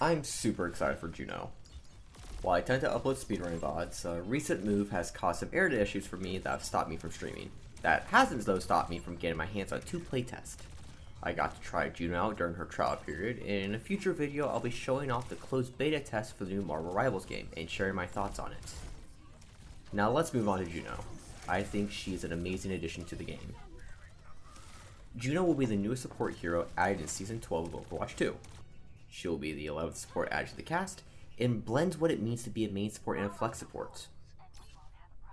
I'm super excited for Juno. While I tend to upload speedrunning VODs, a recent move has caused some error issues for me that have stopped me from streaming. That hasn't though stopped me from getting my hands on 2 playtests. I got to try Juno out during her trial period, and in a future video I'll be showing off the closed beta test for the new Marvel Rivals game and sharing my thoughts on it. Now let's move on to Juno. I think she is an amazing addition to the game. Juno will be the newest support hero added in Season 12 of Overwatch 2. She will be the 11th support added to the cast, and blends what it means to be a main support and a flex support.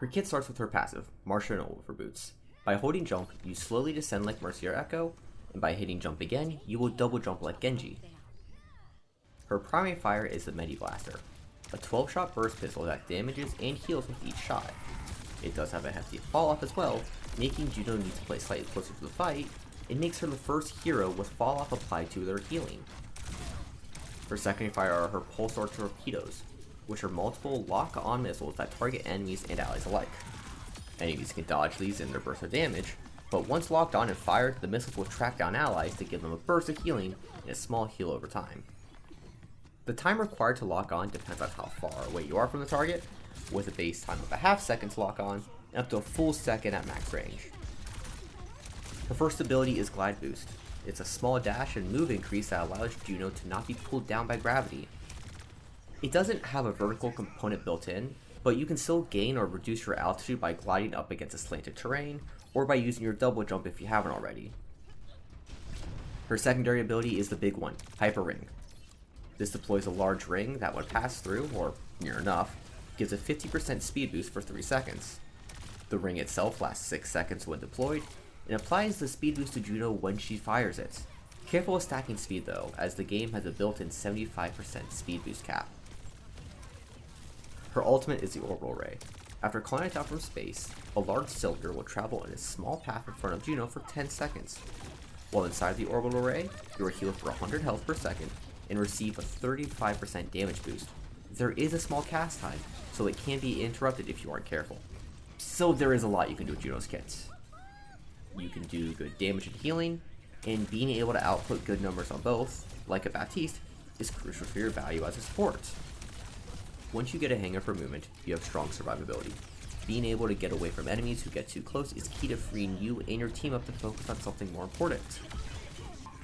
Her kit starts with her passive, Martian Over Boots. By holding jump, you slowly descend like Mercy or Echo, and by hitting jump again, you will double jump like Genji. Her primary fire is the Medi Blaster, a 12-shot burst pistol that damages and heals with each shot. It does have a hefty fall off as well, making Juno need to play slightly closer to the fight. It makes her the first hero with fall off applied to their healing. Her secondary fire are her pulsar torpedoes, which are multiple lock-on missiles that target enemies and allies alike. Enemies can dodge these in their burst of damage, but once locked on and fired, the missiles will track down allies to give them a burst of healing and a small heal over time. The time required to lock on depends on how far away you are from the target, with a base time of a half second to lock on, and up to a full second at max range. Her first ability is Glide Boost. It's a small dash and move increase that allows Juno to not be pulled down by gravity. It doesn't have a vertical component built in, but you can still gain or reduce your altitude by gliding up against a slanted terrain, or by using your double jump if you haven't already. Her secondary ability is the big one, Hyper Ring. This deploys a large ring that when passed through, or near enough, gives a 50% speed boost for 3 seconds. The ring itself lasts 6 seconds when deployed, and applies the speed boost to Juno when she fires it. Careful with stacking speed though, as the game has a built-in 75% speed boost cap. Her ultimate is the Orbital Ray. After climbing down from space, a large cylinder will travel in a small path in front of Juno for 10 seconds. While inside the Orbital Ray, you are healed for 100 health per second and receive a 35% damage boost. There is a small cast time, so it can be interrupted if you aren't careful. So there is a lot you can do with Juno's kits. You can do good damage and healing, and being able to output good numbers on both, like a Baptiste, is crucial for your value as a support. Once you get a hang of her movement, you have strong survivability. Being able to get away from enemies who get too close is key to freeing you and your team up to focus on something more important.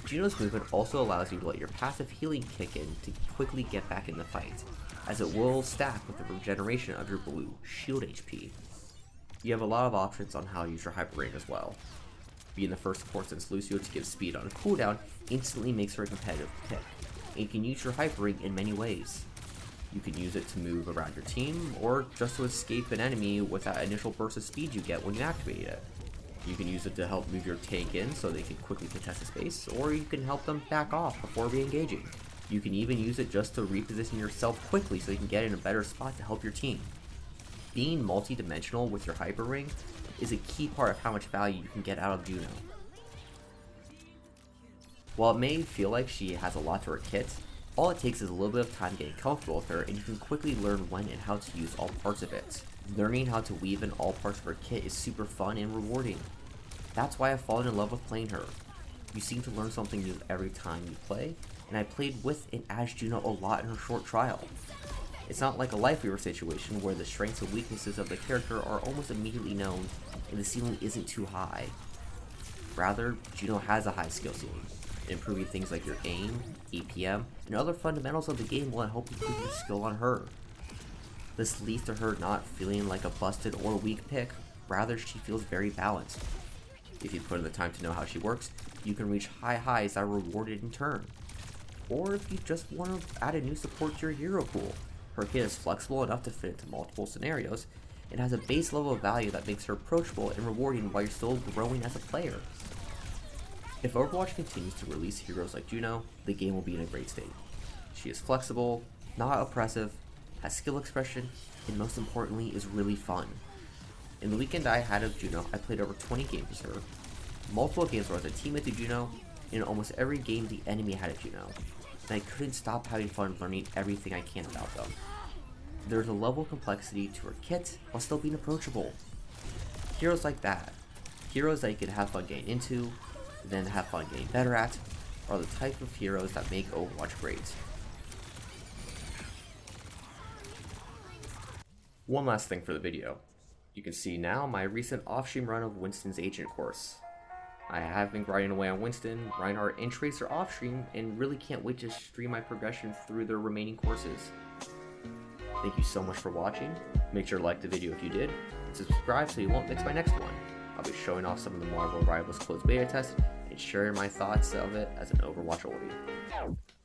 Juno's movement also allows you to let your passive healing kick in to quickly get back in the fight, as it will stack with the regeneration of your blue shield HP. You have a lot of options on how to use your Hyper Ring as well. Being the first support since Lucio to give speed on a cooldown instantly makes her a competitive pick, and you can use your Hyper Ring in many ways. You can use it to move around your team, or just to escape an enemy with that initial burst of speed you get when you activate it. You can use it to help move your tank in so they can quickly contest the space, or you can help them back off before re-engaging. You can even use it just to reposition yourself quickly so you can get in a better spot to help your team. Being multi-dimensional with your Hyper Ring is a key part of how much value you can get out of Juno. While it may feel like she has a lot to her kit, all it takes is a little bit of time getting comfortable with her, and you can quickly learn when and how to use all parts of it. Learning how to weave in all parts of her kit is super fun and rewarding. That's why I've fallen in love with playing her. You seem to learn something new every time you play, and I played with and as Juno a lot in her short trial. It's not like a Life Weaver situation where the strengths and weaknesses of the character are almost immediately known and the ceiling isn't too high. Rather, Juno has a high skill ceiling. Improving things like your aim, APM, and other fundamentals of the game will help you improve your skill on her. This leads to her not feeling like a busted or weak pick, rather she feels very balanced. If you put in the time to know how she works, you can reach high highs that are rewarded in turn. Or if you just want to add a new support to your hero pool, her kit is flexible enough to fit into multiple scenarios, and has a base level of value that makes her approachable and rewarding while you're still growing as a player. If Overwatch continues to release heroes like Juno, the game will be in a great state. She is flexible, not oppressive, has skill expression, and most importantly is really fun. In the weekend I had of Juno, I played over 20 games with her. Multiple games where I was a teammate to Juno, and in almost every game the enemy had a Juno, and I couldn't stop having fun learning everything I can about them. There's a level of complexity to her kit while still being approachable. Heroes like that, heroes that you can have fun getting into, then have fun getting better at, are the type of heroes that make Overwatch great. One last thing for the video. You can see now my recent off-stream run of Winston's Agent course. I have been grinding away on Winston, Reinhardt, and Tracer off-stream, and really can't wait to stream my progression through their remaining courses. Thank you so much for watching. Make sure to like the video if you did, and subscribe so you won't miss my next one. I'll be showing off some of the Marvel Rivals closed beta test and sharing my thoughts of it as an Overwatch oldie.